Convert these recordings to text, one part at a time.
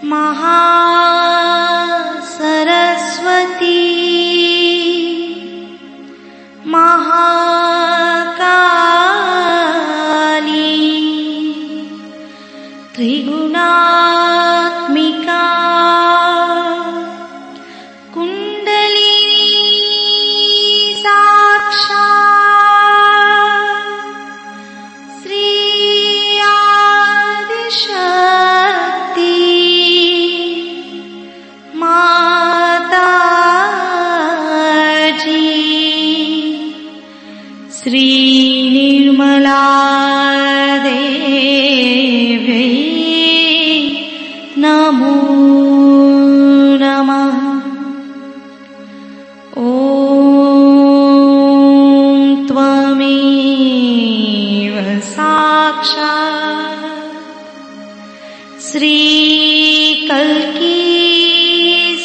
महासरस्वती महाकाली त्रिगुणात्मिका कुंडलिनी साक्षात् श्री आदिशक्ति माताजी श्री निर्मला देवी नमो नमः। ॐ त्वमेव साक्षात् श्री कल्की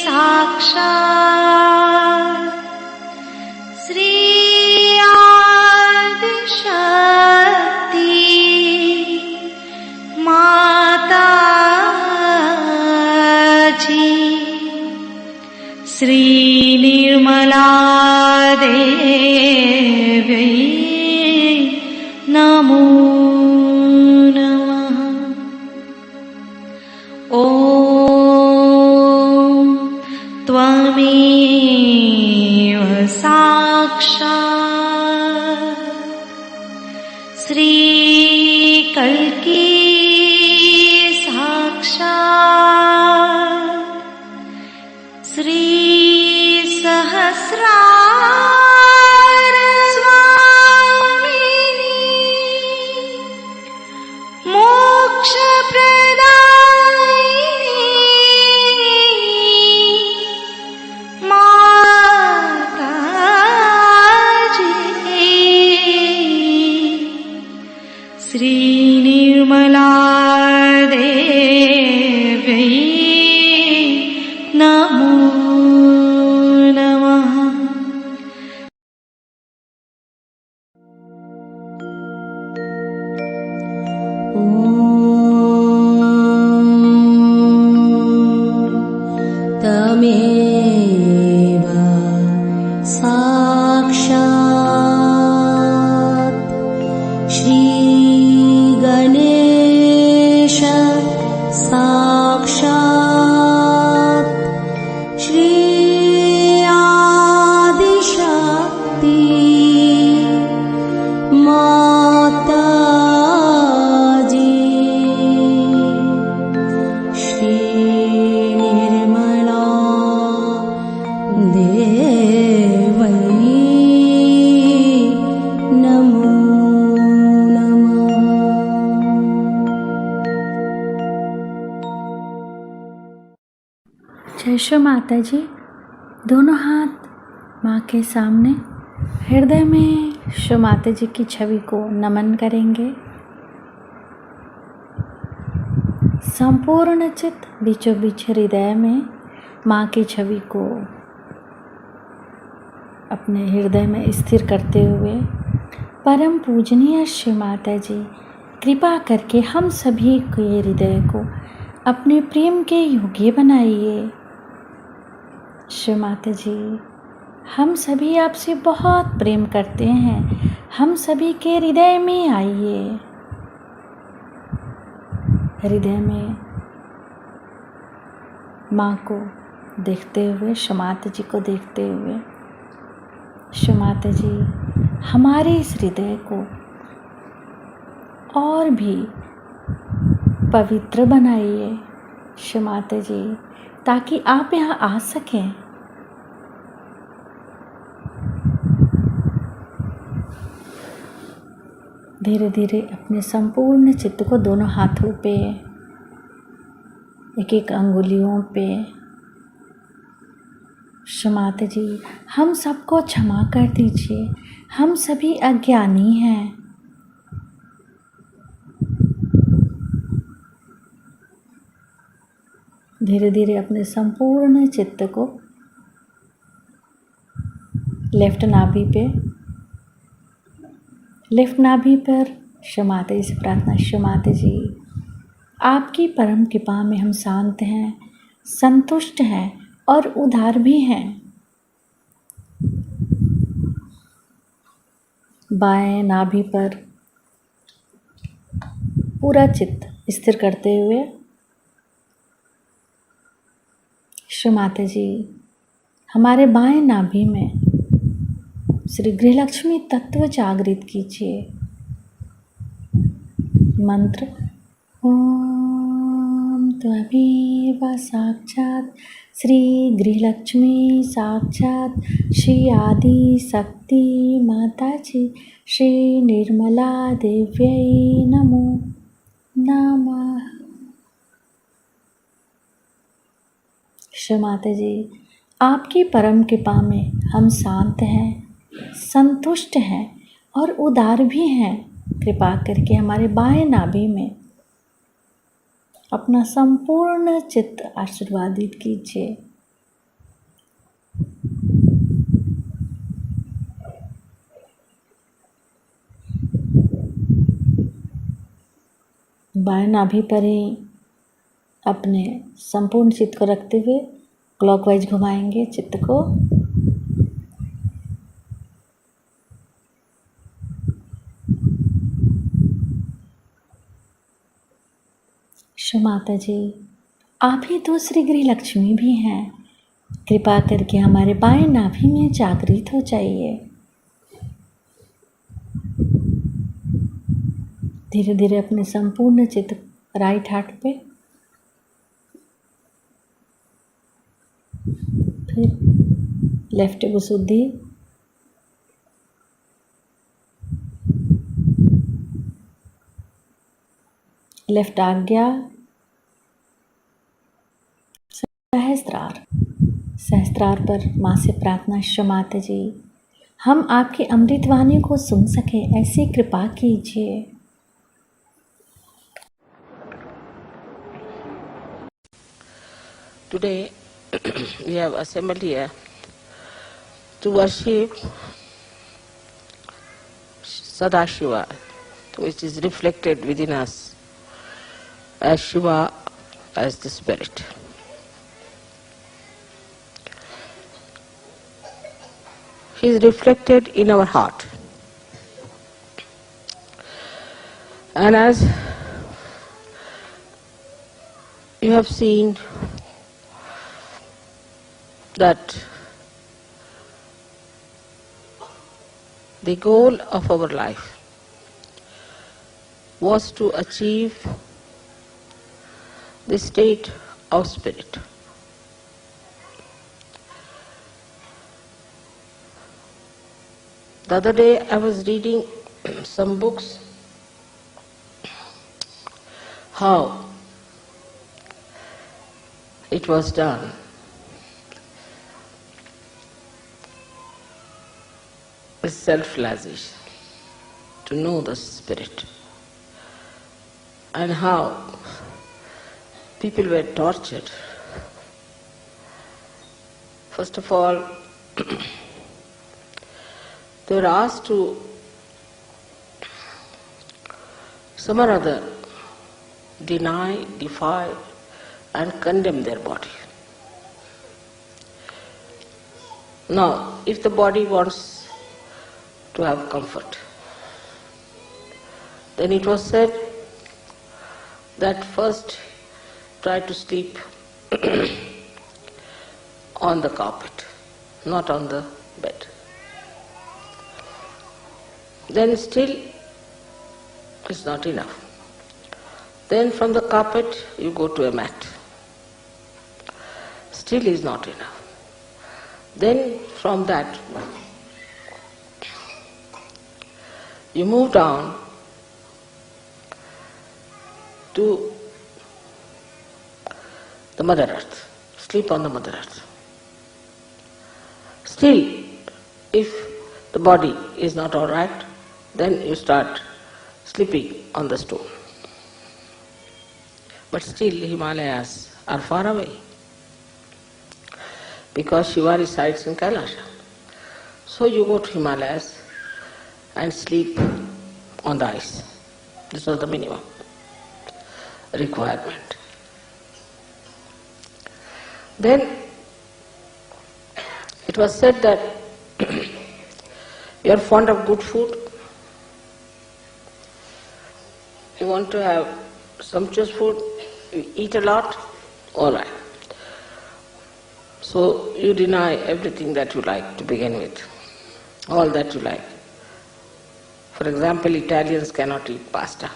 साक्षात् श्री आदिशक्ति माताजी श्री निर्मला देवी नमो नमः। ॐ त्वमेव साक्षात् श्री कल्की साक्षात् श्री सहस्रार स्वामिनी मोक्ष प्रदायिनी माताजी श्री निर्मला देवी नमो नमः। तमेव साक्षात् श्री गणेश साक्षात् श्री आदिशक्ति माताजी श्री निर्मला देवी नमो नमः। जय श्री माता जी। दोनों हाथ माँ के सामने हृदय में श्री माता जी की छवि को नमन करेंगे। संपूर्ण चित्त बीचों बीच हृदय में माँ की छवि को अपने हृदय में स्थिर करते हुए परम पूजनीय श्री माता जी कृपा करके हम सभी के हृदय को अपने प्रेम के योग्य बनाइए। श्री माता जी, हम सभी आपसे बहुत प्रेम करते हैं, हम सभी के हृदय में आइए। हृदय में माँ को देखते हुए, श्री माता जी को देखते हुए, श्री माता जी हमारे इस हृदय को और भी पवित्र बनाइए श्री माता जी, ताकि आप यहाँ आ सकें। धीरे धीरे अपने संपूर्ण चित्त को दोनों हाथों पे, एक एक अंगुलियों पे, श्री माता जी हम सबको क्षमा कर दीजिए, हम सभी अज्ञानी हैं। धीरे धीरे अपने संपूर्ण चित्त को लेफ्ट नाभि पर श्री माता जी से प्रार्थना। श्री माता जी, आपकी परम कृपा में हम शांत हैं, संतुष्ट हैं और उदार भी हैं। बाएं नाभि पर पूरा चित्त स्थिर करते हुए श्री माता जी हमारे बाएं नाभि में श्री गृहलक्ष्मी तत्व जागृत कीजिए। मंत्र ओम त्वमेव साक्षात् श्री गृहलक्ष्मी साक्षात् श्री आदि शक्ति माता जी श्री निर्मला देव्यै नमो नमः। श्री माता जी आपकी परम कृपा में हम शांत हैं, संतुष्ट हैं और उदार भी हैं। कृपा करके हमारे बाएं नाभि में अपना संपूर्ण चित्त आशीर्वादित कीजिए। बाएं नाभि पर ही अपने संपूर्ण चित्त को रखते हुए क्लॉकवाइज घुमाएंगे चित्त को। श्री माता जी आप ही दूसरी गृहलक्ष्मी भी हैं। कृपा करके हमारे बाएं नाभि में जागृत हो जाइए। धीरे धीरे अपने संपूर्ण चित्त राइट हार्ट पे, फिर लेफ्ट गुसुद्धि, लेफ्ट आज्ञा, सहस्त्रार। सहस्त्रार पर माँ से प्रार्थना श्री माता जी हम आपकी अमृतवाणी को सुन सके ऐसी कृपा कीजिए। Today we have assembled here to worship Sadashiva, which is reflected within us as Shiva, as the Spirit. He is reflected in our heart. And as you have seen that the goal of our life was to achieve the state of spirit. The other day I was reading some books how it was done. With self-realization, to know the spirit, and how people were tortured. First of all, they were asked to some or other deny, defy and condemn their body. Now, if the body wants to have comfort, then it was said that first try to sleep on the carpet, not on the bed. Then still it's not enough. Then from the carpet you go to a mat. Still is not enough. Then from that you move down to the Mother Earth, sleep on the Mother Earth. Still, if the body is not all right, then you start sleeping on the stone. But still Himalayas are far away, because Shiva resides in Kailasha. So you go to Himalayas and sleep on the ice. This was the minimum. requirement. Then it was said that you are fond of good food, you want to have sumptuous food, you eat a lot, all right. So you deny everything that you like to begin with, all that you like. For example, Italians cannot eat pasta.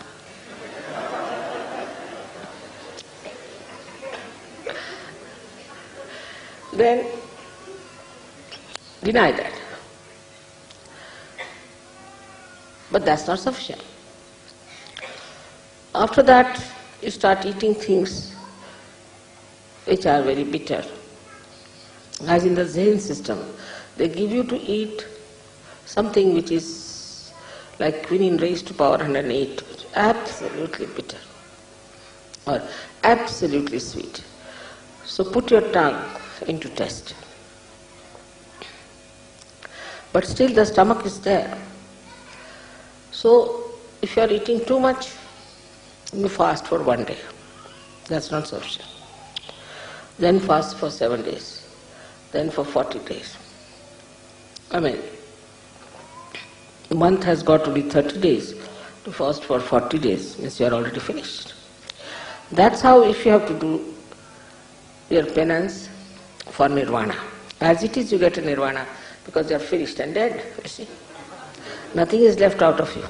Then deny that. But that's not sufficient. After that, you start eating things which are very bitter. As in the Zen system, they give you to eat something which is like quinine raised to power 108, which is absolutely bitter or absolutely sweet. So put your tongue into test. But still the stomach is there. So if you are eating too much, you fast for 1 day. That's not sufficient. Then fast for 7 days. Then for 40 days. I mean, the month has got to be 30 days. To fast for 40 days means you are already finished. That's how if you have to do your penance for nirvana. As it is, you get a nirvana because you are finished and dead, you see. Nothing is left out of you.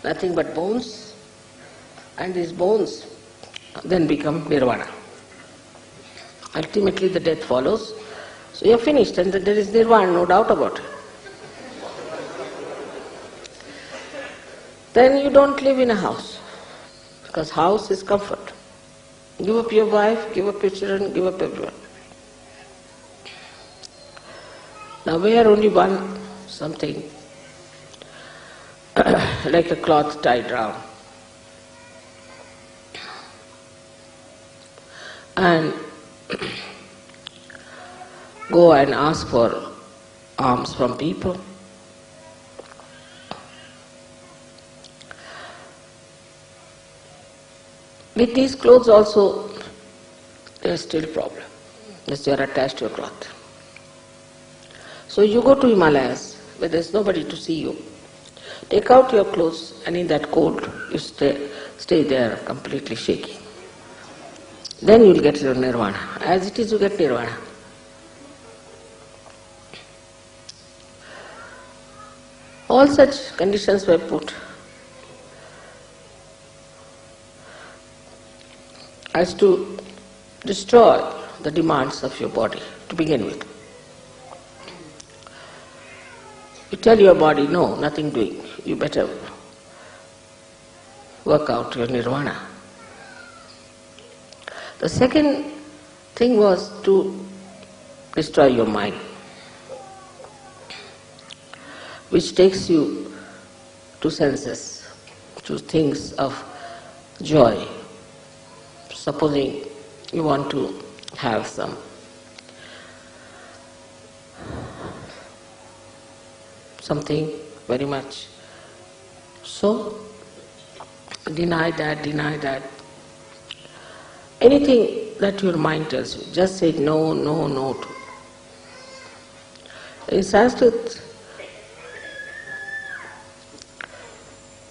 Nothing but bones, and these bones then become nirvana. Ultimately the death follows, so you are finished and there is nirvana, no doubt about it. Then you don't live in a house, because house is comfort. Give up your wife, give up your children, give up everyone. Now wear only one something like a cloth tied round. And go and ask for alms from people. With these clothes also, there is still a problem, because you are attached to a cloth. So you go to Himalayas, where there is nobody to see you. Take out your clothes, and in that cold, you stay there completely shaking. Then you will get your nirvana. As it is, you get nirvana. All such conditions were put as to destroy the demands of your body to begin with. You tell your body, no, nothing doing, you better work out your nirvana. The second thing was to destroy your mind, which takes you to senses, to things of joy. Supposing you want to have something very much. So, deny that. Anything that your mind tells you, just say no, no, no to. In Sanskrit,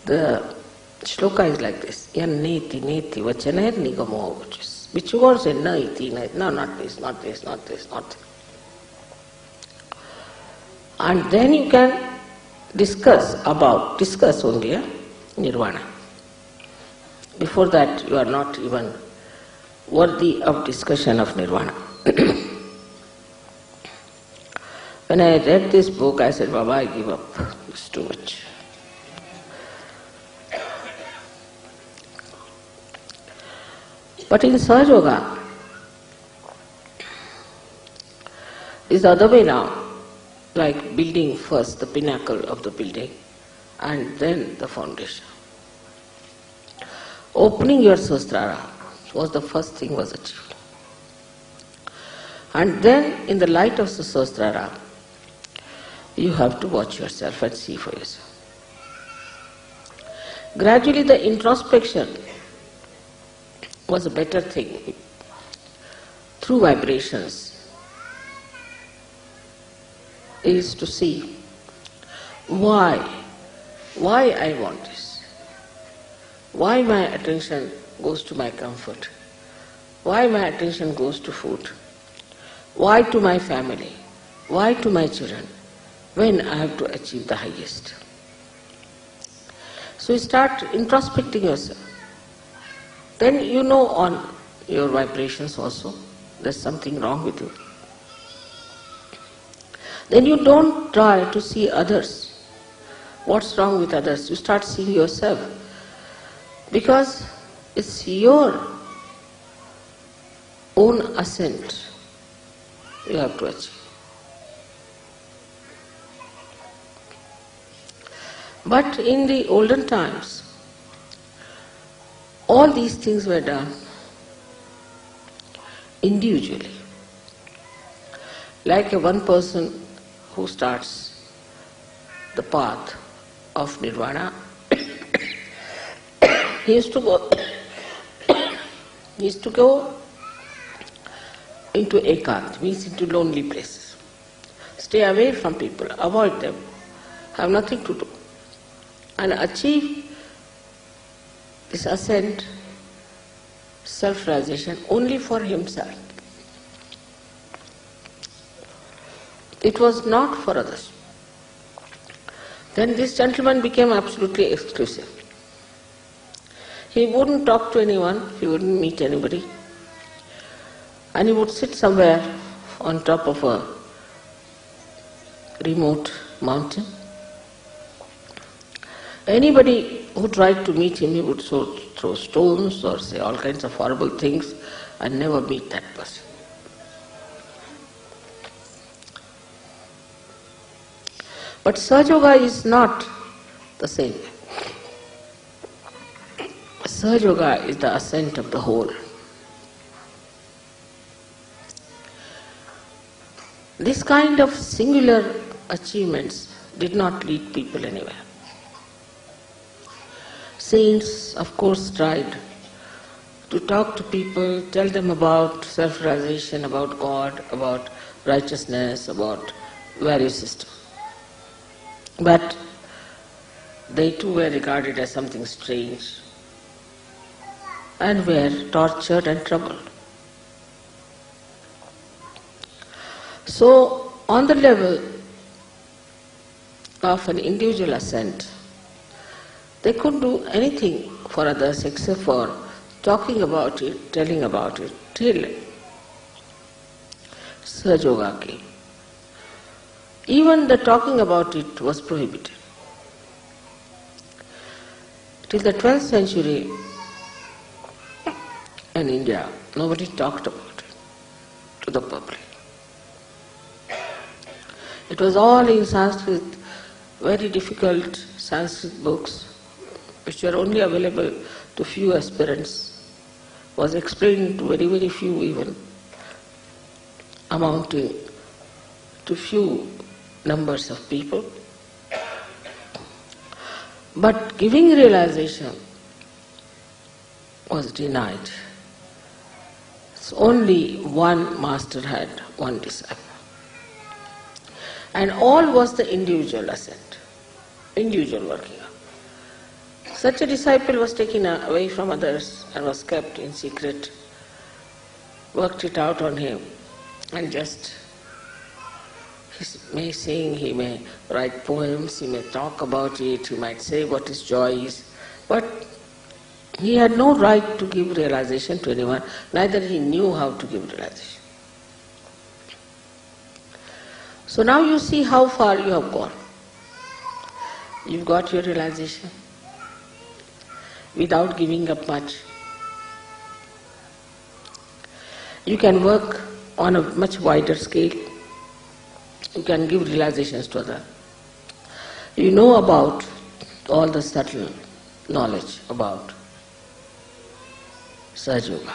the shloka is like this: yan neti neti vachaner nigamo vachis. Which you won't say no iti, no, not this, not this, not this, not this. And then you can discuss only nirvana. Before that you are not even worthy of discussion of nirvana. When I read this book, I said, Baba, I give up, it's too much. But in Sahajyoga, it's the other way now. Like building first the pinnacle of the building and then the foundation. Opening your Sahasrara was the first thing was achieved. And then in the light of the Sahasrara, you have to watch yourself and see for yourself. Gradually the introspection was a better thing. Through vibrations is to see why I want this, why my attention goes to my comfort, why my attention goes to food, why to my family, why to my children, when I have to achieve the highest. So you start introspecting yourself. Then you know on your vibrations also there's something wrong with you. Then you don't try to see others. What's wrong with others? You start seeing yourself. Because it's your own ascent you have to achieve. But in the olden times, all these things were done individually. Like a one person who starts the path of nirvana, he used to go into ekant, means into lonely places. Stay away from people, avoid them, have nothing to do, and achieve this ascent, self-realization only for himself. It was not for others. Then this gentleman became absolutely exclusive. He wouldn't talk to anyone, he wouldn't meet anybody, and he would sit somewhere on top of a remote mountain. Anybody who tried to meet him, he would throw stones or say all kinds of horrible things and never meet that person. But Sahajyoga is not the same. Sahajyoga is the ascent of the whole. This kind of singular achievements did not lead people anywhere. Saints, of course, tried to talk to people, tell them about self-realization, about God, about righteousness, about value system. But they too were regarded as something strange and were tortured and troubled. So, on the level of an individual ascent, they couldn't do anything for others except for talking about it, telling about it, till Sahajyoga came. Even the talking about it was prohibited. Till the 12th century in India, nobody talked about it to the public. It was all in Sanskrit, very difficult Sanskrit books, which were only available to few aspirants, was explained to very, very few even, amounting to few numbers of people. But giving realization was denied. So only one master had one disciple. And all was the individual ascent, individual working up. Such a disciple was taken away from others and was kept in secret, worked it out on him, and just he may sing, he may write poems, he may talk about it, he might say what his joy is, but he had no right to give realization to anyone, neither he knew how to give realization. So now you see how far you have gone. You've got your realization without giving up much. You can work on a much wider scale. You can give realizations to others. You know about all the subtle knowledge about Sahajyoga.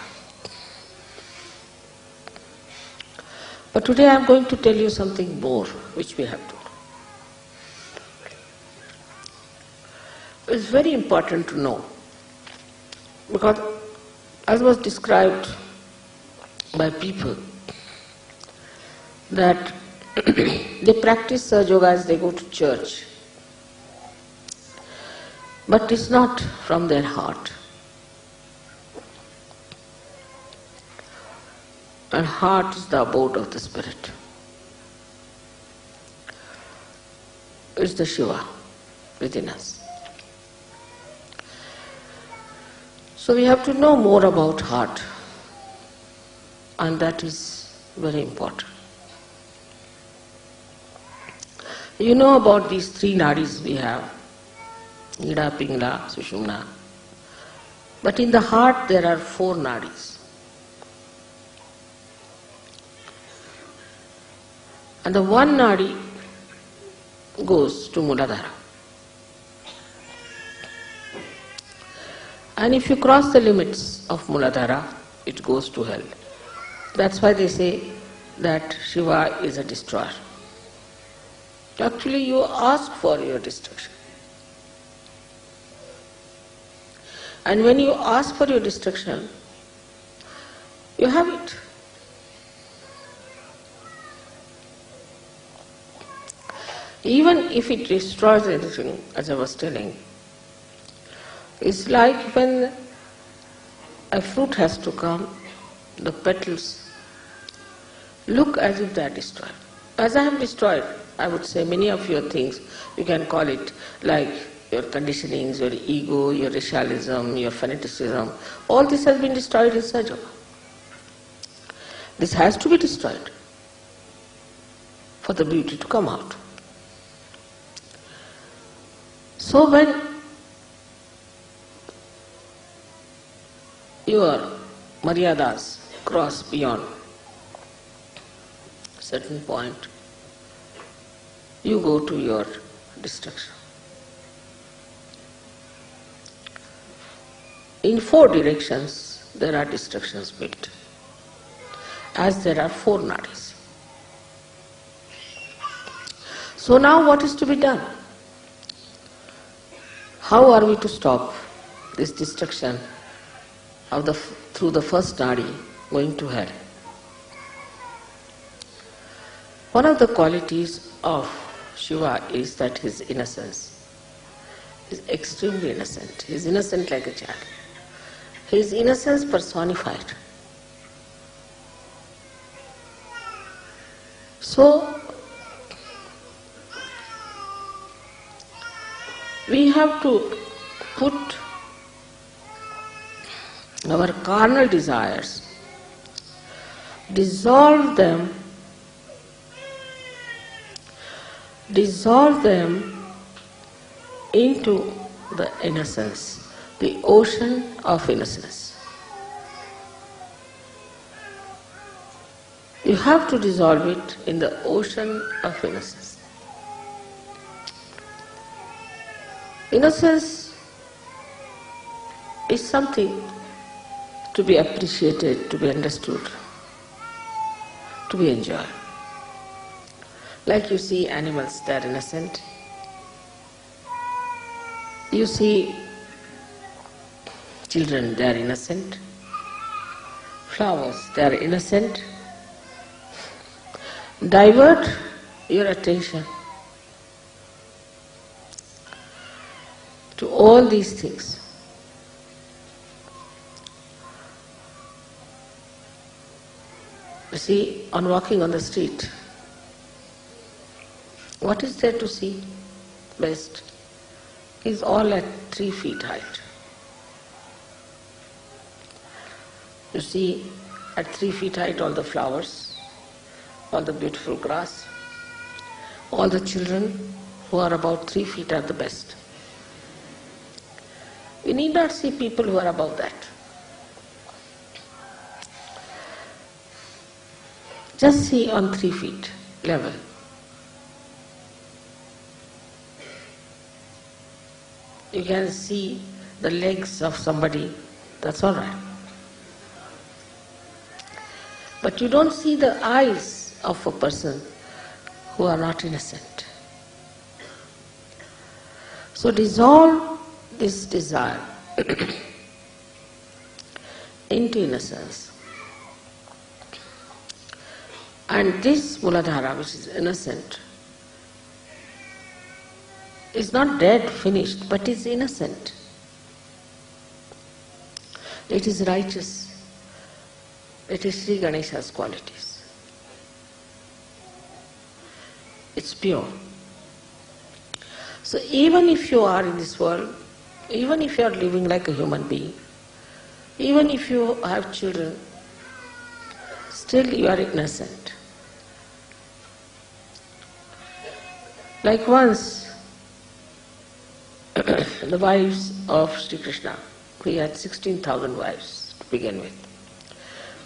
But today I am going to tell you something more which we have to do. It's very important to know, because as was described by people, that they practice Sahajyoga as they go to church, but it's not from their heart. And heart is the abode of the spirit. It's the Shiva within us. So we have to know more about heart, and that is very important. You know about these three nadis we have, Ida, Pingala, Sushumna. But in the heart there are four nadis. And the one nadi goes to Muladhara. And if you cross the limits of Muladhara, it goes to hell. That's why they say that Shiva is a destroyer. Actually, you ask for your destruction. And when you ask for your destruction, you have it. Even if it destroys anything, as I was telling, it's like when a fruit has to come, the petals look as if they are destroyed. As I am destroyed, I would say many of your things, you can call it like your conditionings, your ego, your racialism, your fanaticism, all this has been destroyed in Sahajyoga. This has to be destroyed for the beauty to come out. So when your maryadas cross beyond a certain point, you go to your destruction. In four directions there are destructions built, as there are four nadis. So now what is to be done? How are we to stop this destruction of through the first nadi going to hell? One of the qualities of Shiva is that his innocence. He is extremely innocent. He is innocent like a child. His innocence personified. So, we have to put our carnal desires, dissolve them into the innocence, the ocean of innocence. You have to dissolve it in the ocean of innocence. Innocence is something to be appreciated, to be understood, to be enjoyed. Like you see animals, they are innocent. You see children, they are innocent. Flowers, they are innocent. Divert your attention to all these things. You see, on walking on the street, what is there to see best is all at 3 feet height. You see at 3 feet height all the flowers, all the beautiful grass, all the children who are about 3 feet are the best. We need not see people who are above that. Just see on 3 feet level. You can see the legs of somebody, that's all right. But you don't see the eyes of a person who are not innocent. So dissolve this desire into innocence. And this Muladhara, which is innocent, is not dead, finished, but is innocent. It is righteous. It is Sri Ganesha's qualities. It's pure. So even if you are in this world, even if you are living like a human being, even if you have children, still you are innocent. Like once, the wives of Sri Krishna, he had 16,000 wives to begin with,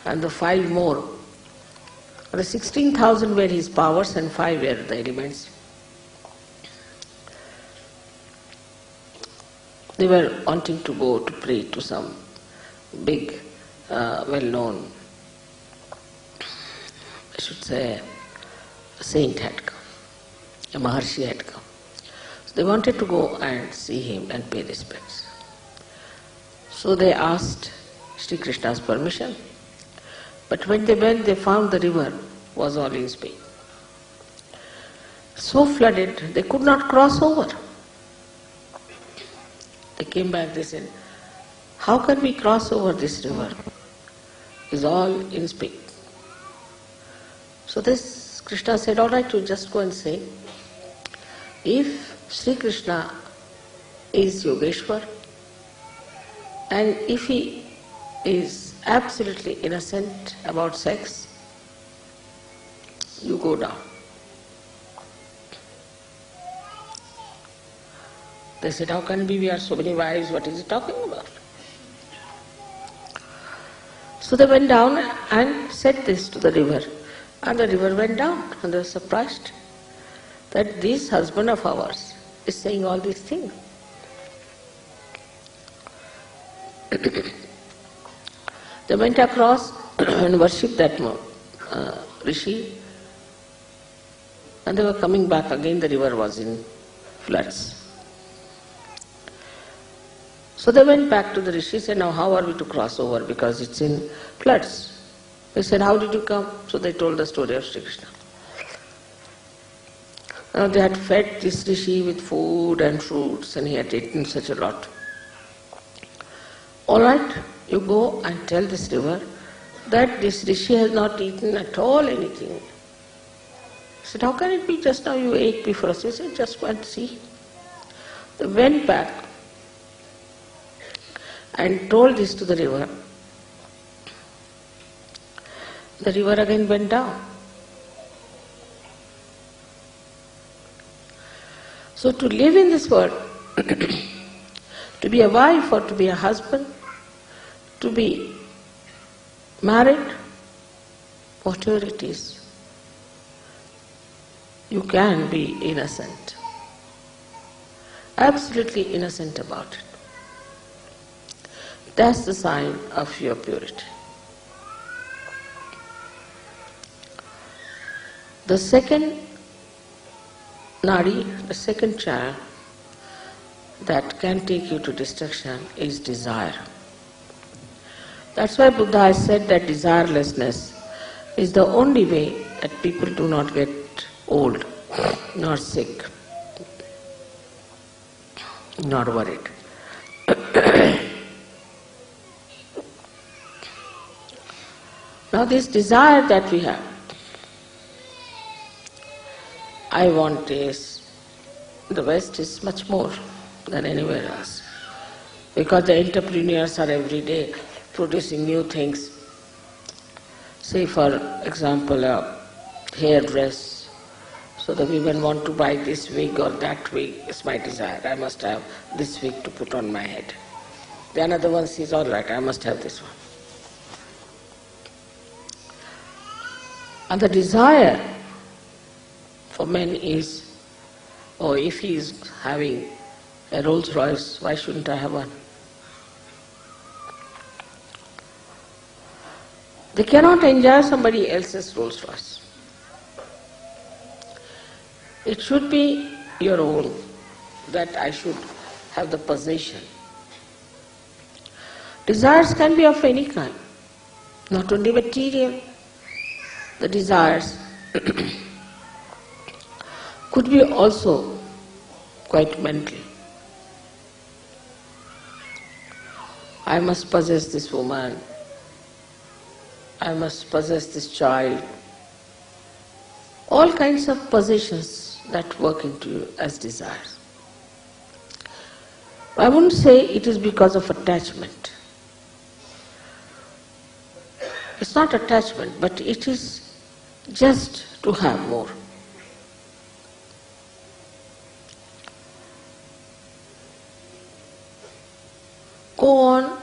and the 5 more. The 16,000 were his powers and 5 were the elements. They were wanting to go to pray to some big, well-known, I should say, saint had come, a Maharshi had come. So they wanted to go and see him and pay respects. So they asked Sri Krishna's permission. But when they went, they found the river was all in speed. So flooded, they could not cross over. They came back, they said, how can we cross over this river? It's all in speed. So this Krishna said, all right, you just go and say, if Sri Krishna is Yogeshwar, and if he is absolutely innocent about sex, you go down. They said, how can we have so many wives, what is he talking about? So they went down and said this to the river, and the river went down, and they were surprised that this husband of ours is saying all these things. They went across and worshipped that rishi, and they were coming back again, the river was in floods. So they went back to the rishi, said, now how are we to cross over because it's in floods? They said, how did you come? So they told the story of Sri Krishna. Now they had fed this rishi with food and fruits, and he had eaten such a lot. All right, you go and tell this river that this rishi has not eaten at all anything. He said, how can it be? Just now you ate before us. He said, just go and see. They went back and told this to the river. The river again went down. So to live in this world, to be a wife or to be a husband, to be married, whatever it is, you can be innocent, absolutely innocent about it. That's the sign of your purity. The second nadi, the second channel that can take you to destruction is desire. That's why Buddha has said that desirelessness is the only way that people do not get old, nor sick, nor worried. Now this desire that we have, I want this, the West is much more than anywhere else, because the entrepreneurs are every day producing new things. Say for example a hairdress, so the women want to buy this wig or that wig, it's my desire, I must have this wig to put on my head. The another one says, all right, I must have this one. And the desire for men is, oh, if he is having a Rolls Royce, why shouldn't I have one? They cannot enjoy somebody else's Rolls Royce. It should be your own, that I should have the possession. Desires can be of any kind, not only material. The desires could be also quite mental. I must possess this woman, I must possess this child. All kinds of possessions that work into you as desires. I wouldn't say it is because of attachment. It's not attachment, but it is just to have more. Go on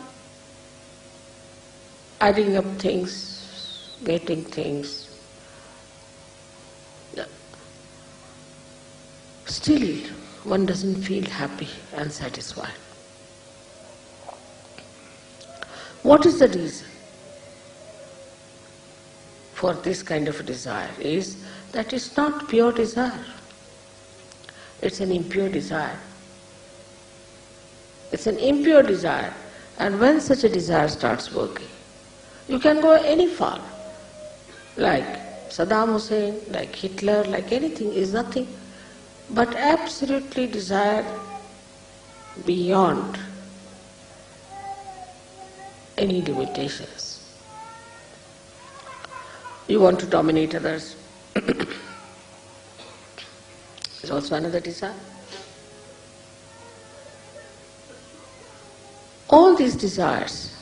adding up things, getting things. Still, one doesn't feel happy and satisfied. What is the reason for this kind of desire? Is that it's not pure desire. It's an impure desire. It's an impure desire, and when such a desire starts working, you can go any far. Like Saddam Hussein, like Hitler, like anything is nothing but absolutely desire beyond any limitations. You want to dominate others. It's also another desire. All these desires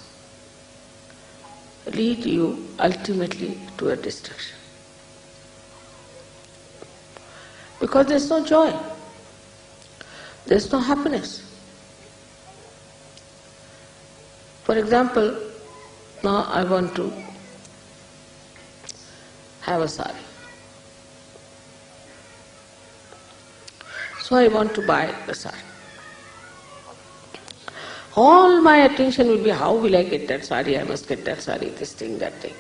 lead you ultimately to a destruction. Because there's no joy, there's no happiness. For example, now I want to have a sari. So I want to buy the sari. All my attention will be, how will I get that sari? I must get that sari, this thing, that thing.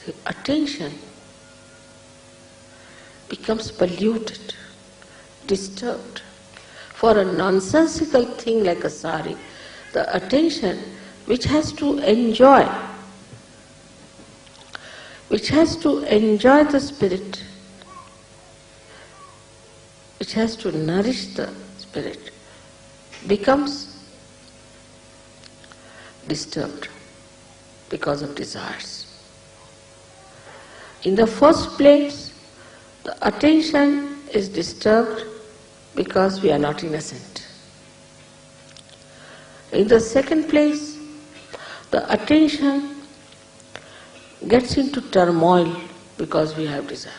The attention becomes polluted, disturbed. For a nonsensical thing like a sari, the attention which has to enjoy the spirit, which has to nourish the spirit, becomes disturbed because of desires. In the first place, the attention is disturbed because we are not innocent. In the second place, the attention gets into turmoil because we have desire.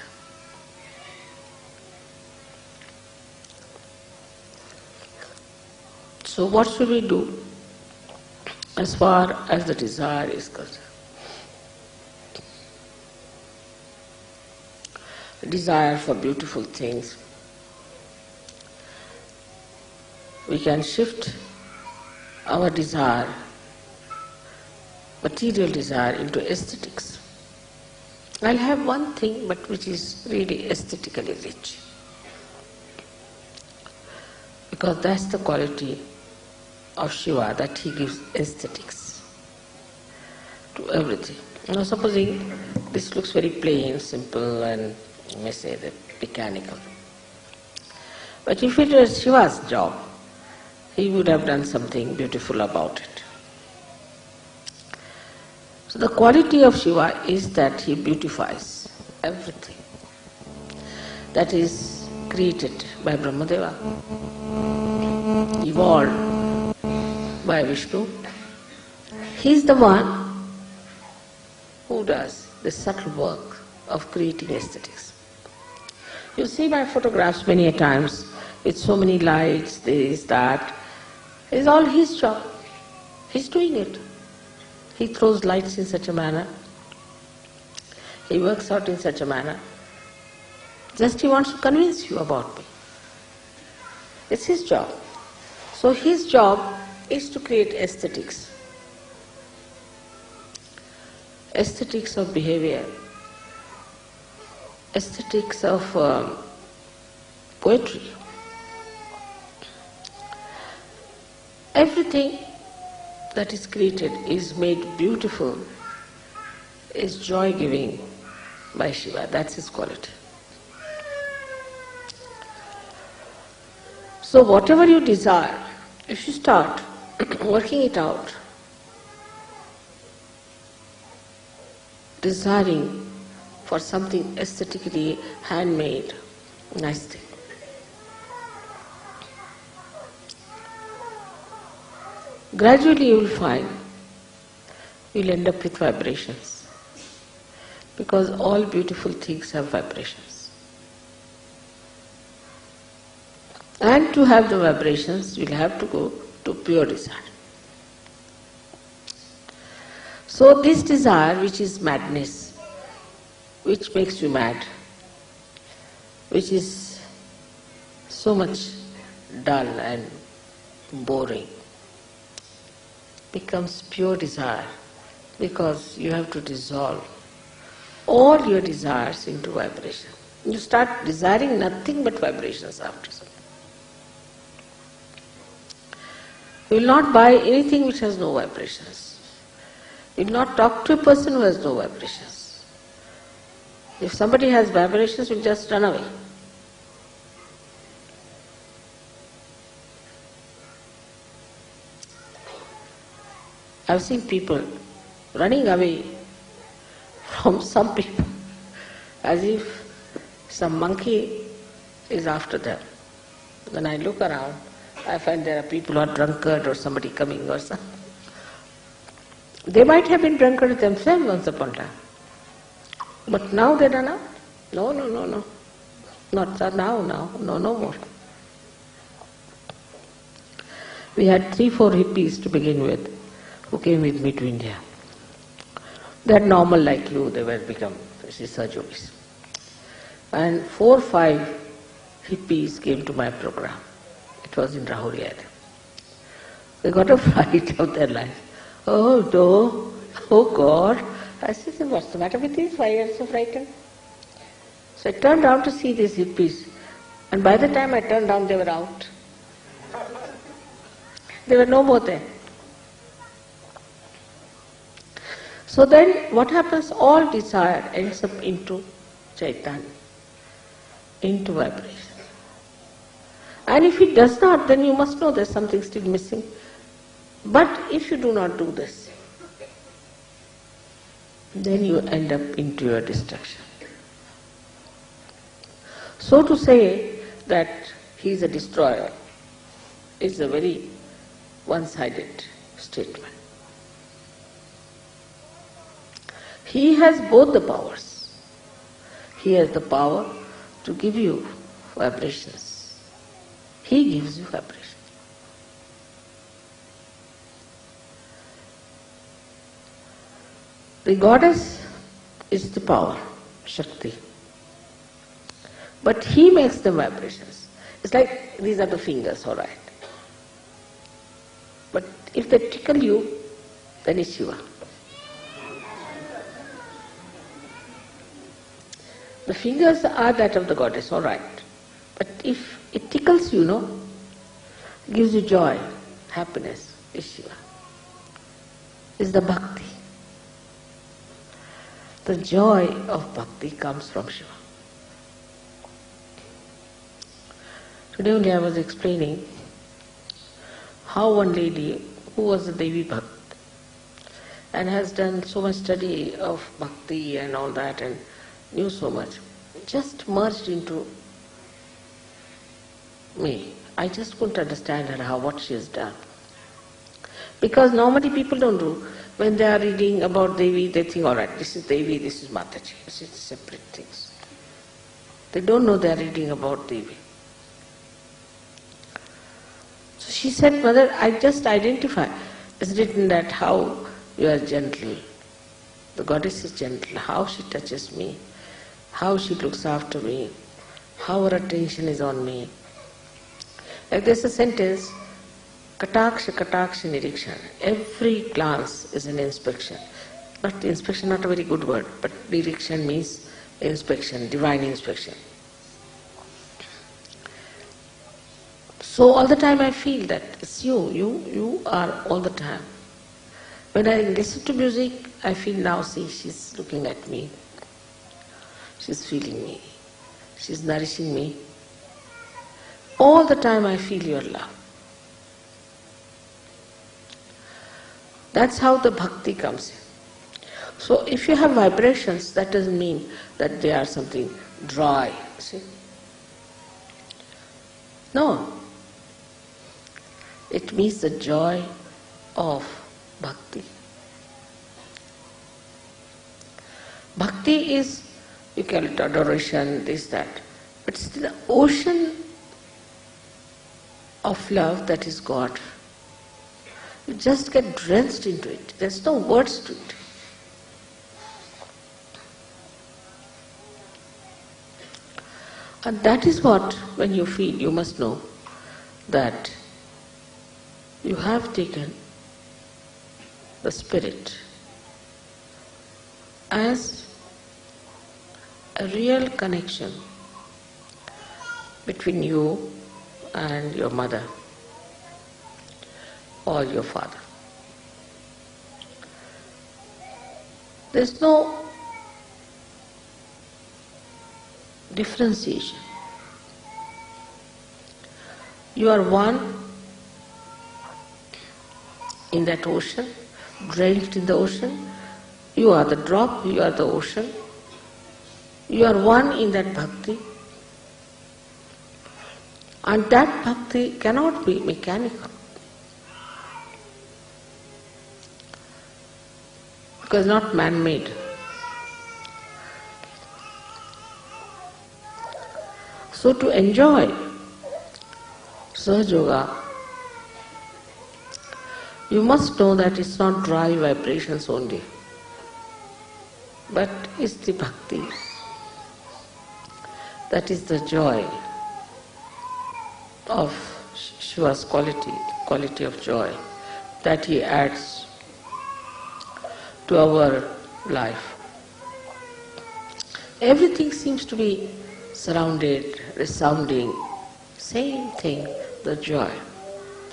So what should we do as far as the desire is concerned? Desire for beautiful things. We can shift our desire, material desire, into aesthetics. I'll have one thing, but which is really aesthetically rich. Because that's the quality of Shiva, that he gives aesthetics to everything. Now supposing this looks very plain, simple, and you may say that mechanical. But if it was Shiva's job, he would have done something beautiful about it. So the quality of Shiva is that he beautifies everything that is created by Brahmadeva, evolved by Vishnu. He is the one who does the subtle work of creating aesthetics. You see my photographs many a times with so many lights, this, that. It's all his job. He's doing it. He throws lights in such a manner. He works out in such a manner. Just he wants to convince you about me. It's his job. So his job is to create aesthetics. Aesthetics of behavior. Aesthetics of poetry. Everything that is created, is made beautiful, is joy-giving by Shiva. That's his quality. So whatever you desire, if you start working it out, desiring for something aesthetically handmade, nice thing, gradually you will find you will end up with vibrations, because all beautiful things have vibrations. And to have the vibrations, you will have to go to pure desire. So this desire, which is madness, which makes you mad, which is so much dull and boring, becomes pure desire, because you have to dissolve all your desires into vibration. You start desiring nothing but vibrations after some. You will not buy anything which has no vibrations. You will not talk to a person who has no vibrations. If somebody has vibrations, you will just run away. I have seen people running away from some people as if some monkey is after them. When I look around, I find there are people who are drunkard or somebody coming or something. They might have been drunkard themselves once upon a time. But now they run out. No. Not now, no more. We had 3-4 hippies to begin with who came with me to India. They are normal like you, they were become Sahajyogis. And 4-5 hippies came to my program. It was in Rahuri. They got a fright of their life. Oh no, oh God. I said, what's the matter with these? Why are you so frightened? So I turned around to see these hippies, and by the time I turned around, they were out. They were no more there. So then what happens? All desire ends up into Chaitanya, into vibration. And if it does not, then you must know there's something still missing. But if you do not do this, then you end up into your destruction. So to say that he is a destroyer is a very one-sided statement. He has both the powers. He has the power to give you vibrations. He gives you vibrations. The goddess is the power, Shakti. But he makes the vibrations. It's like these are the fingers, all right. But if they tickle you, then it's Shiva. The fingers are that of the goddess, all right. But if it tickles you, gives you joy, happiness, is Shiva. Is the bhakti. The joy of bhakti comes from Shiva. Today only I was explaining how one lady who was a Devi Bhakt and has done so much study of bhakti and all that and knew so much, just merged into me. I just couldn't understand her, what she has done. Because normally people don't do. When they are reading about Devi, they think, all right, this is Devi, this is Mataji. This is separate things. They don't know they are reading about Devi. So she said, Mother, I just identify. It's written that how you are gentle. The goddess is gentle. How she touches me. How she looks after me. How her attention is on me. Like there's a sentence, Kataksha, Kataksha, Nirikshan. Every glance is an inspection. Not inspection, not a very good word, but Nirikshan means inspection, divine inspection. So all the time I feel that it's you are all the time When I listen to music, I feel now, see, she's looking at me. She's feeling me. She's nourishing me. All the time I feel your love. That's how the bhakti comes in. So if you have vibrations, that doesn't mean that they are something dry, see? No. It means the joy of bhakti. Bhakti is, you call it adoration, this, that. But it's the ocean of love that is God. You just get drenched into it. There's no words to it. And that is what, when you feel, you must know that you have taken the spirit as a real connection between you and your mother or your father. There's no differentiation. You are one in that ocean, drenched in the ocean. You are the drop, you are the ocean. You are one in that bhakti. And that bhakti cannot be mechanical. Because not man-made. So to enjoy Sahajyoga, you must know that it's not dry vibrations only, but it's the bhakti. That is the joy of Shiva's quality of joy, that he adds to our life. Everything seems to be surrounded, resounding, same thing, the joy.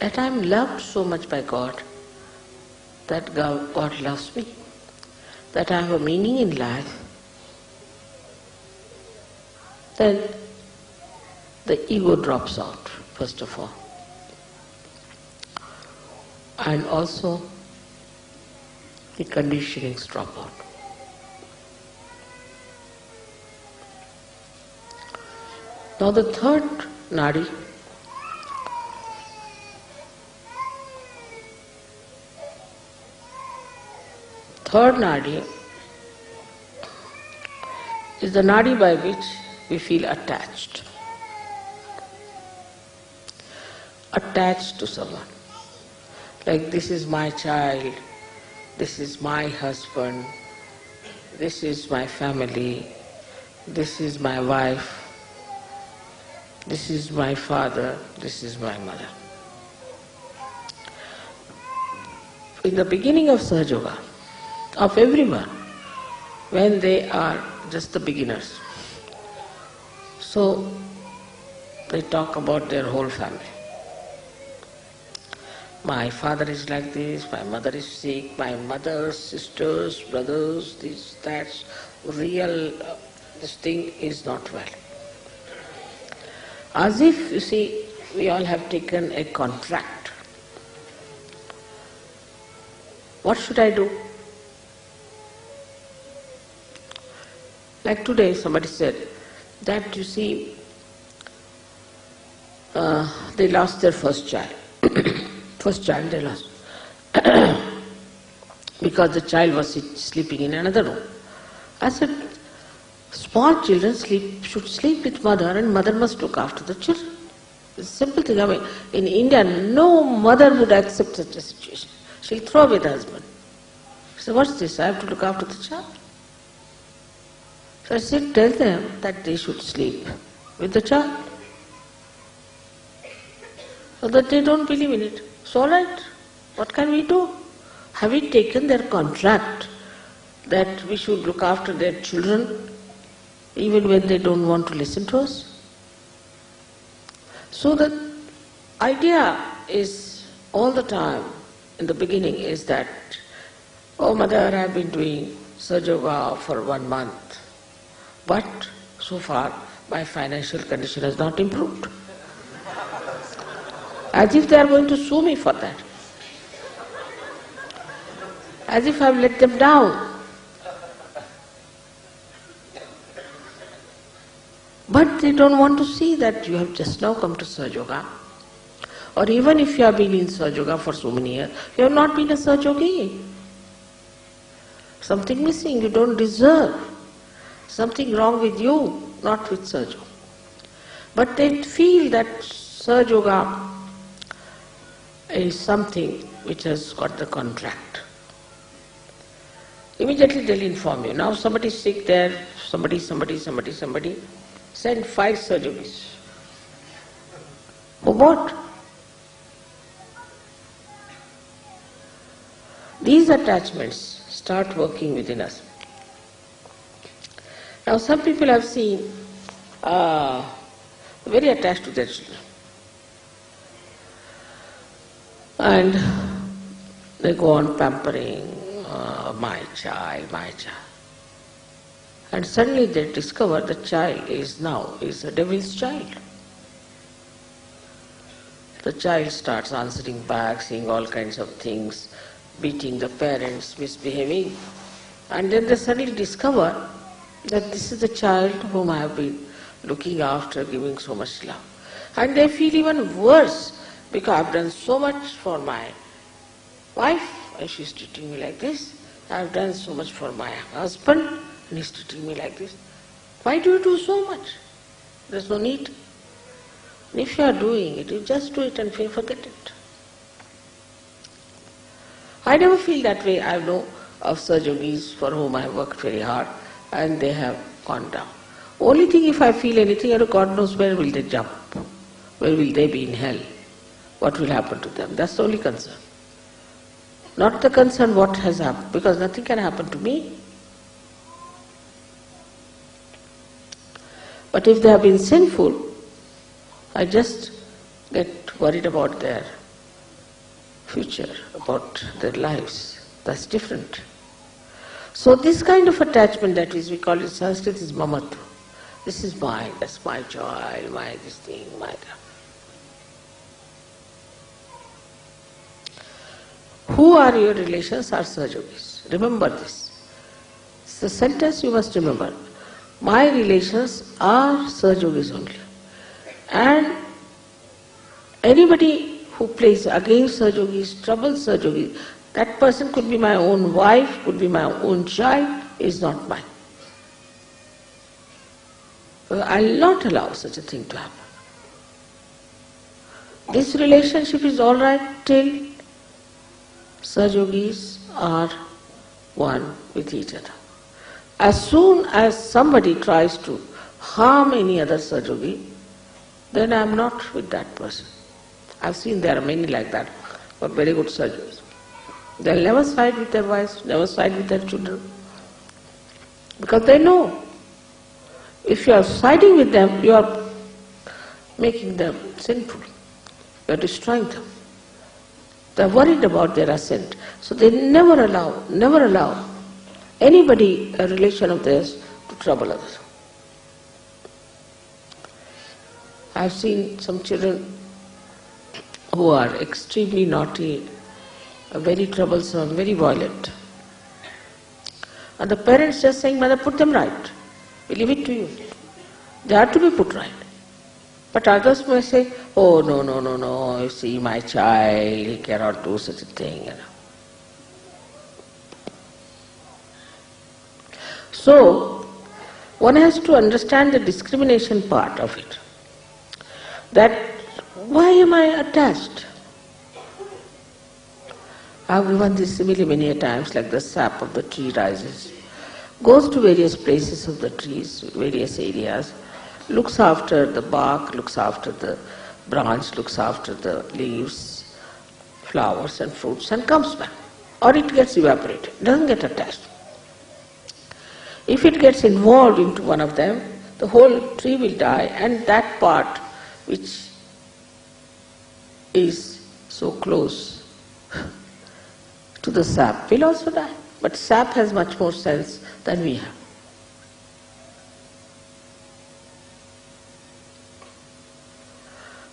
That I am loved so much by God, that God loves me, that I have a meaning in life, then the ego drops out, first of all. And also the conditionings drop out. Now the third nadi is the nadi by which we feel attached to someone. Like, this is my child, this is my husband, this is my family, this is my wife, this is my father, this is my mother. In the beginning of Sahajyoga, of everyone, when they are just the beginners, so they talk about their whole family. My father is like this, my mother is sick, my mother's sisters, brothers, this, that, real, this thing is not well. As if, you see, we all have taken a contract. What should I do? Like today somebody said that, you see, they lost their first child. First child they lost. Because the child was sleeping in another room. I said, small children should sleep with mother, and mother must look after the children. It's a simple thing. I mean, in India, no mother would accept such a situation. She'll throw away the husband. So what's this? I have to look after the child. So I said, tell them that they should sleep with the child, so that they don't believe in it. So all right, what can we do? Have we taken their contract that we should look after their children even when they don't want to listen to us? So the idea is all the time, in the beginning, is that Oh mother, I have been doing Sahajyoga for 1 month, but so far my financial condition has not improved. As if they are going to sue me for that. As if I have let them down. But they don't want to see that you have just now come to Sahajyoga. Or even if you have been in Sahajyoga for so many years, you have not been a Sahajyogi. Something missing, you don't deserve. Something wrong with you, not with Sahajyoga. But they feel that Sahajyoga is something which has got the contract. Immediately they'll inform you. Now somebody is sick there, somebody, send 5 Sahajyogis. For what? These attachments start working within us. Now some people have seen very attached to their children. And they go on pampering, my child. And suddenly they discover the child is a devil's child. The child starts answering back, saying all kinds of things, beating the parents, misbehaving. And then they suddenly discover that this is the child whom I have been looking after, giving so much love. And they feel even worse because I have done so much for my wife and she is treating me like this. I have done so much for my husband and he is treating me like this. Why do you do so much? There is no need. And if you are doing it, you just do it and forget it. I never feel that way. I know of Sahajyogis for whom I have worked very hard and they have gone down. Only thing, if I feel anything, God knows where will they jump, where will they be in hell, what will happen to them. That's the only concern. Not the concern what has happened, because nothing can happen to me. But if they have been sinful, I just get worried about their future, about their lives. That's different. So this kind of attachment, that is, we call it in Sanskrit, is mamatva. This is mine, that's my child, my this thing, my that. Who are your relations are Sahajyogis. Remember this. It's the sentence you must remember. My relations are Sahajyogis only. And anybody who plays against Sahajyogis, troubles Sahajyogis, that person could be my own wife, could be my own child, is not mine. I will not allow such a thing to happen. This relationship is all right till Sahajyogis are one with each other. As soon as somebody tries to harm any other Sahajyogi, then I am not with that person. I have seen there are many like that, but very good Sahajyogis. They will never side with their wives, never side with their children, because they know if you are siding with them, you are making them sinful. You are destroying them. They are worried about their ascent. So they never allow anybody, a relation of theirs, to trouble others. I have seen some children who are extremely naughty, very troublesome, very violent. And the parents just saying, Mother, put them right. We leave it to you. They are to be put right. But others may say, oh no, you see my child, he cannot do such a thing. So, one has to understand the discrimination part of it. That, why am I attached? I have given this simile many a times, like the sap of the tree rises, goes to various places of the trees, various areas, looks after the bark, looks after the branch, looks after the leaves, flowers and fruits, and comes back. Or it gets evaporated, doesn't get attached. If it gets involved into one of them, the whole tree will die, and that part which is so close to the sap will also die. But sap has much more sense than we have.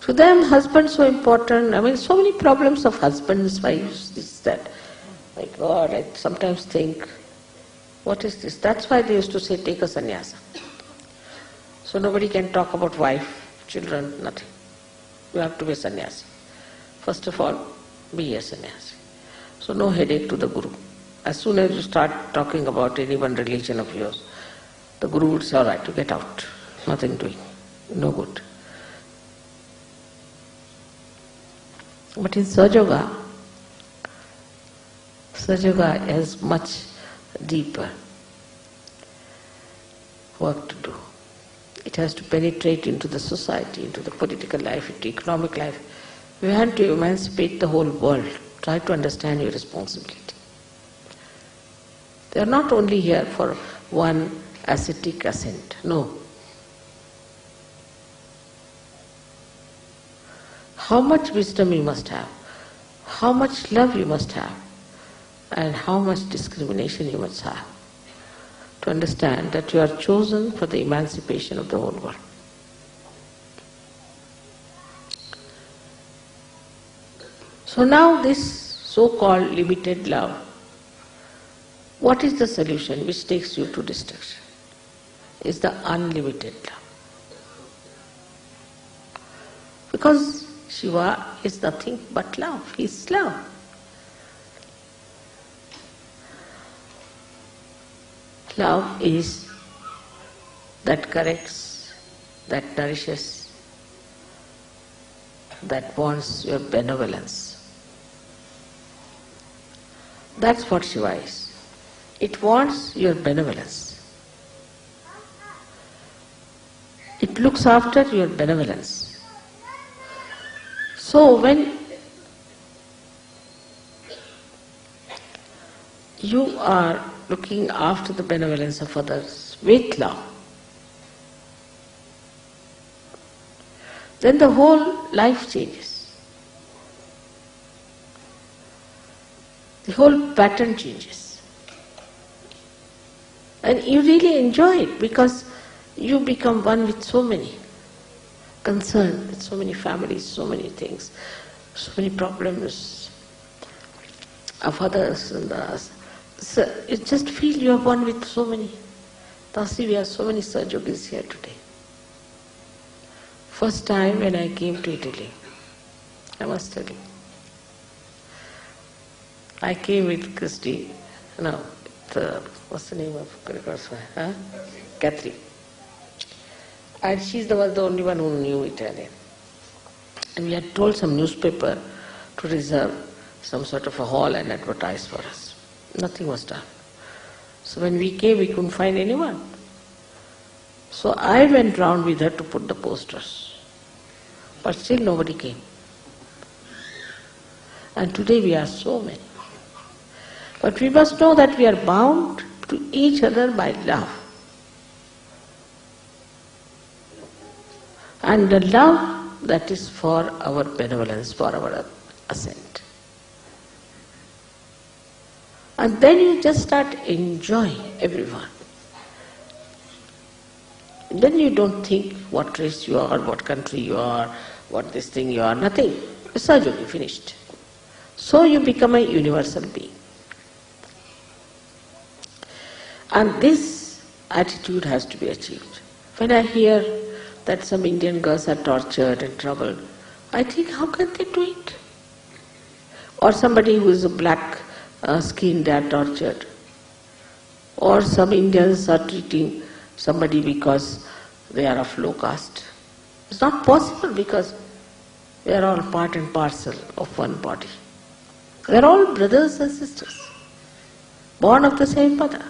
To them, husband so important. I mean, so many problems of husbands, wives, this, that. My God, I sometimes think, what is this? That's why they used to say, take a sannyasa. So nobody can talk about wife, children, nothing. You have to be a sannyasi. First of all, be a sannyasi. So no headache to the guru. As soon as you start talking about any one religion of yours, the guru would say, all right, you get out. Nothing doing. No good. But in Sahajyoga has much deeper work to do. It has to penetrate into the society, into the political life, into economic life. You have to emancipate the whole world. Try to understand your responsibility. They are not only here for one ascetic ascent. No. How much wisdom you must have, how much love you must have, and how much discrimination you must have to understand that you are chosen for the emancipation of the whole world. So now this so-called limited love, what is the solution which takes you to destruction? Is the unlimited love. Because Shiva is nothing but love. He is love. Love is that corrects, that nourishes, that wants your benevolence. That's what Shiva is. It wants your benevolence. It looks after your benevolence. So when you are looking after the benevolence of others with love, then the whole life changes. The whole pattern changes. And you really enjoy it because you become one with so many. Concerned with so many families, so many things, so many problems of others and us. So you just feel you are one with so many. Tasi, we have so many Sahajyogis here today. First time when I came to Italy, I must tell you, I came with Christy, what's the name of Gregor's wife? Huh? Catherine. And she's the only one who knew Italian. And we had told some newspaper to reserve some sort of a hall and advertise for us. Nothing was done. So when we came, we couldn't find anyone. So I went round with her to put the posters. But still nobody came. And today we are so many. But we must know that we are bound to each other by love. And the love that is for our benevolence, for our ascent. And then you just start enjoying everyone. Then you don't think what race you are, what country you are, what this thing you are, nothing. Sahajyoga, finished. So you become a universal being. And this attitude has to be achieved. When I hear that some Indian girls are tortured and troubled, I think, how can they do it? Or somebody who is a black skin, they are tortured. Or some Indians are treating somebody because they are of low caste. It's not possible because we are all part and parcel of one body. We are all brothers and sisters, born of the same mother.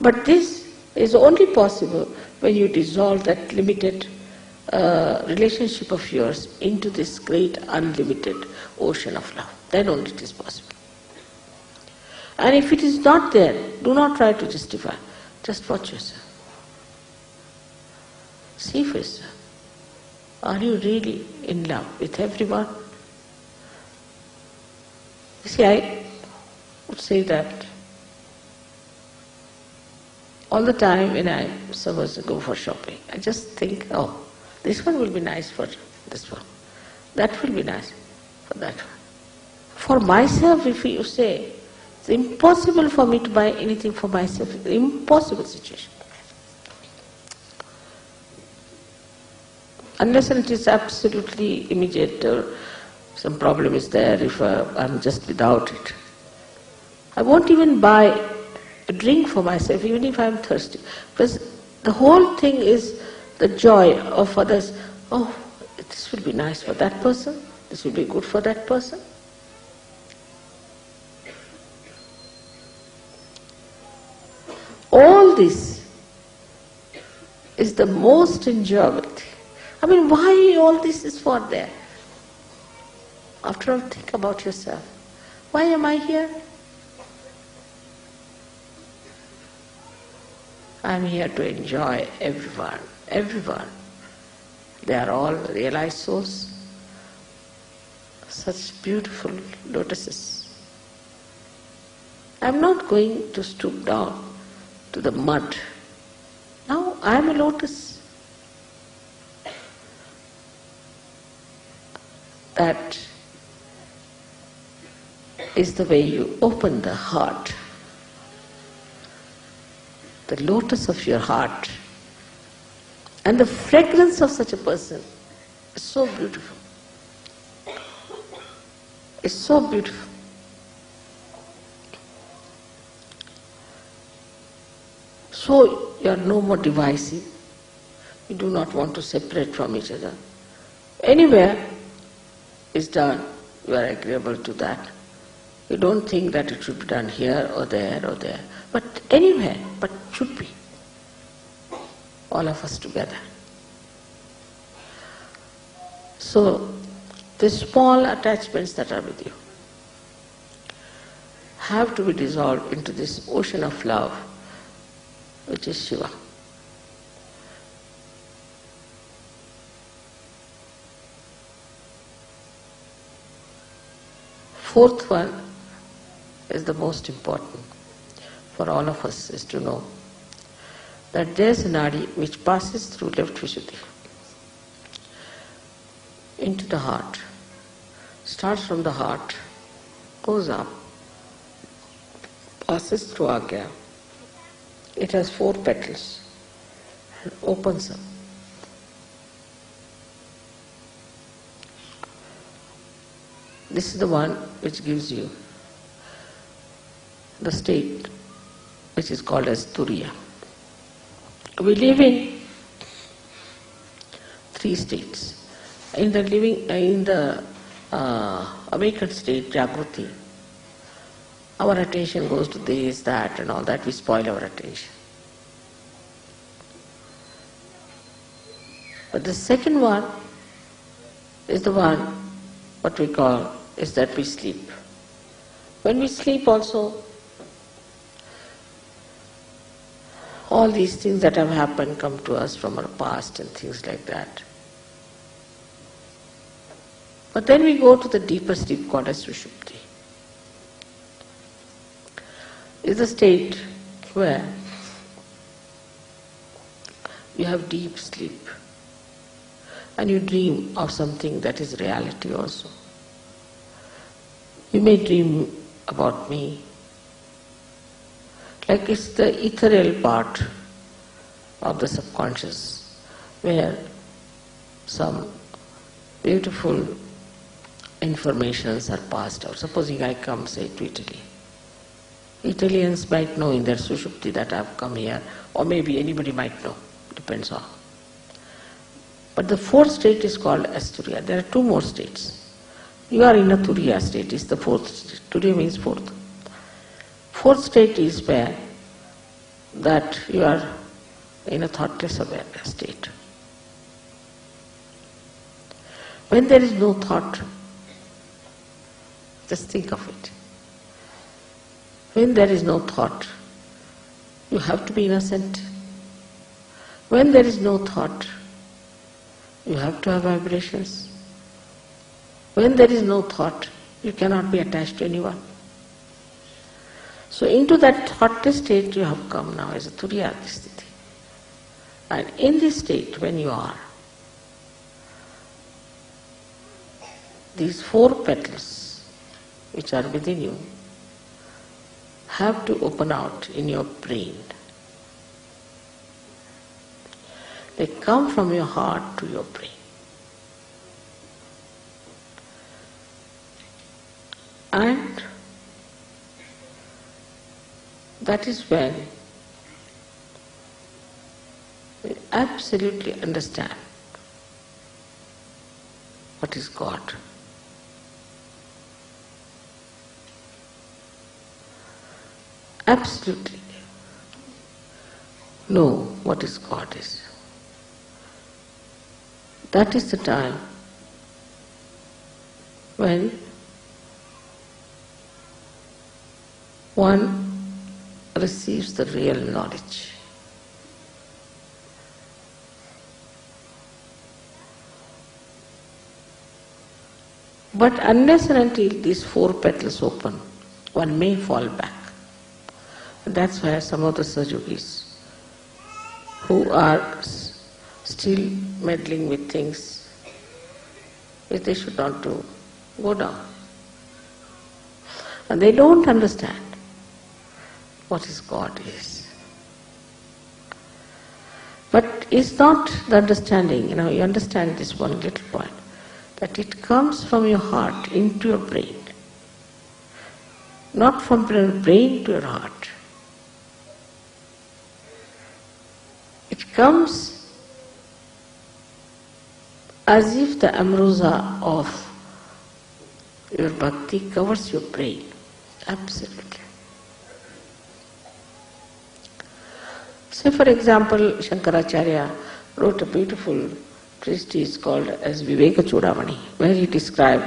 But this is only possible when you dissolve that limited relationship of yours into this great unlimited ocean of love. Then only it is possible. And if it is not there, do not try to justify. Just watch yourself. See for yourself. Are you really in love with everyone? You see, would say that all the time when I'm supposed to go for shopping, I just think, oh, this one will be nice for this one. That will be nice for that one. For myself, if you say, it's impossible for me to buy anything for myself. Impossible situation. Unless it is absolutely immediate or some problem is there, if I'm just without it. I won't even buy a drink for myself, even if I'm thirsty. Because the whole thing is the joy of others. Oh, this will be nice for that person. This will be good for that person. All this is the most enjoyable thing. I mean, why all this is for there? After all, think about yourself. Why am I here? I am here to enjoy everyone, everyone. They are all realized souls. Such beautiful lotuses. I am not going to stoop down to the mud. Now I am a lotus. That is the way you open the heart. The lotus of your heart. And the fragrance of such a person is so beautiful. It's so beautiful. So you are no more divisive. You do not want to separate from each other. Anywhere is done, you are agreeable to that. You don't think that it should be done here or there or there. But anywhere, but should be. All of us together. So, the small attachments that are with you have to be dissolved into this ocean of love, which is Shiva. Fourth one is the most important for all of us, is to know that there is a nadi which passes through left Vishuddhi into the heart, starts from the heart, goes up, passes through Agya. It has 4 petals and opens up. This is the one which gives you the state which is called as Turiya. We live in 3 states. In the awakened state, Jagruti, our attention goes to this, that and all that. We spoil our attention. But the second one is the one, what we call, is that we sleep. When we sleep also, all these things that have happened come to us from our past and things like that. But then we go to the deeper sleep called as Sushupti. It's a state where you have deep sleep and you dream of something that is reality also. You may dream about me, like it's the ethereal part of the subconscious where some beautiful informations are passed out. Supposing I come, say, to Italy. Italians might know in their Sushupti that I have come here, or maybe anybody might know, depends on. But the 4th state is called as Turiya. There are 2 more states. You are in a Turiya state, is the 4th state. Turiya means 4th. 4th state is where that you are in a thoughtless awareness state. When there is no thought, just think of it. When there is no thought, you have to be innocent. When there is no thought, you have to have vibrations. When there is no thought, you cannot be attached to anyone. So into that thoughtless state you have come now as a Turiyati sthiti. And in this state when you are, these 4 petals which are within you have to open out in your brain. They come from your heart to your brain. And that is when we absolutely understand what is God. Absolutely know what is God is. That is the time when one receives the real knowledge. But unless and until these 4 petals open, one may fall back. And that's why some of the Sahajyogis who are still meddling with things which they should not do, go down. And they don't understand what is God is. But it's not the understanding, you understand this one little point, that it comes from your heart into your brain, not from your brain to your heart. It comes as if the ambrosia of your bhakti covers your brain. Absolutely. Say for example, Shankaracharya wrote a beautiful treatise called as Viveka Chudamani, where he described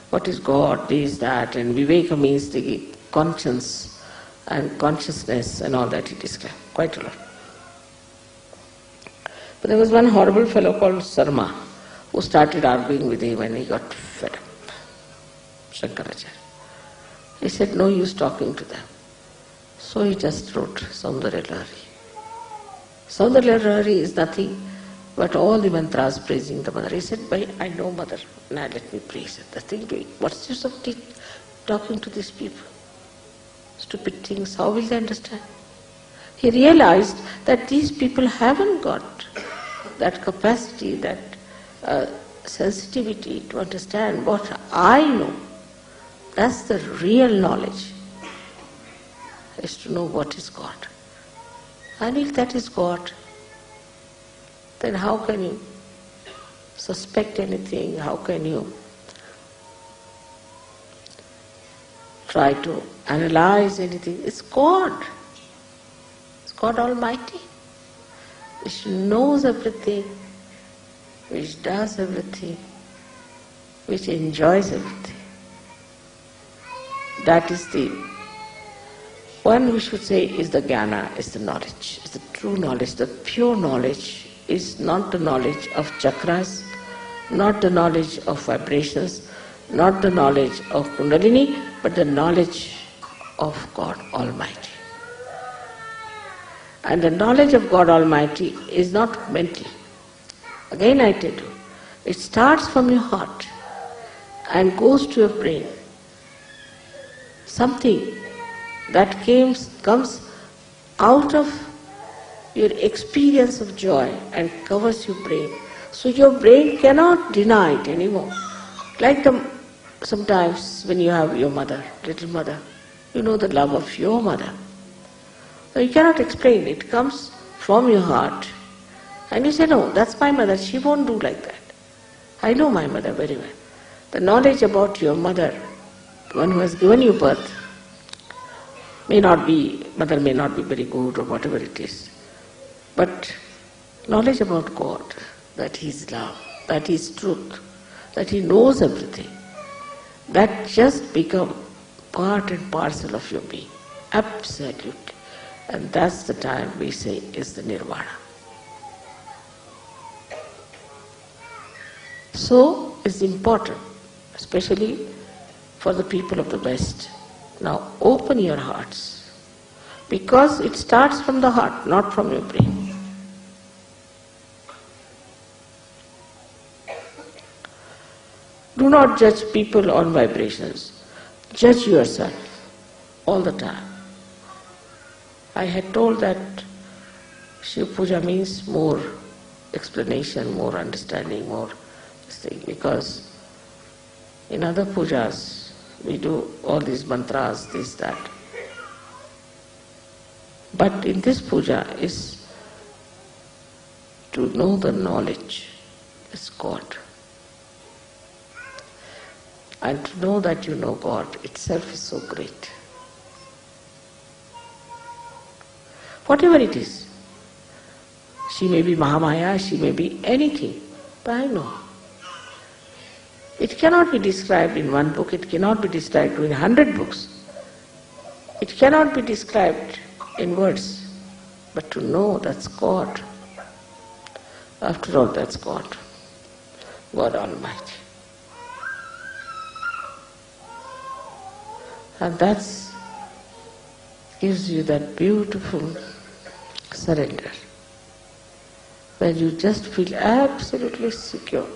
what is God, this, that, and Viveka means the conscience and consciousness and all that he described, quite a lot. But there was one horrible fellow called Sarma who started arguing with him and he got fed up. Shankaracharya. He said, no use talking to them. So he just wrote Saundarya Lahari. Saundarya Lahari is nothing but all the mantras praising the mother. He said, I know mother, now let me praise her. The thing doing, what's the use of talking to these people? Stupid things, how will they understand? He realized that these people haven't got that capacity, that sensitivity to understand what I know. That's the real knowledge, is to know what is God. And if that is God, then how can you suspect anything? How can you try to analyze anything? It's God. It's God Almighty, which knows everything, which does everything, which enjoys everything. That is the one we should say is the jnana, is the knowledge, is the true knowledge. The pure knowledge is not the knowledge of chakras, not the knowledge of vibrations, not the knowledge of Kundalini, but the knowledge of God Almighty. And the knowledge of God Almighty is not mental. Again I tell you, it starts from your heart and goes to your brain. Something that comes out of your experience of joy and covers your brain. So your brain cannot deny it anymore. Like sometimes when you have your mother, little mother, you know the love of your mother. So you cannot explain, it comes from your heart. And you say, no, that's my mother, she won't do like that. I know my mother very well. The knowledge about your mother, the one who has given you birth, mother may not be very good or whatever it is. But knowledge about God, that He is love, that He is truth, that He knows everything, that just become part and parcel of your being. Absolutely. And that's the time we say is the nirvana. So it's important, especially for the people of the West. Now open your hearts Because it starts from the heart, not from your brain. Do not judge people on vibrations. Judge yourself all the time. I had told that Shiv Puja means more explanation, more understanding, more this thing, because in other pujas we do all these mantras, this, that. But in this puja is to know the knowledge, it's God. And to know that you know God itself is so great. Whatever it is, she may be Mahamaya, she may be anything, but I know. It cannot be described in one book, it cannot be described in 100 books. It cannot be described in words, but to know that's God. After all, that's God, God Almighty. And that gives you that beautiful surrender, where you just feel absolutely secure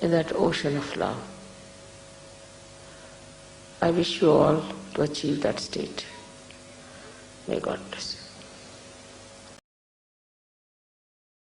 in that ocean of love. I wish you all to achieve that state. May God bless you.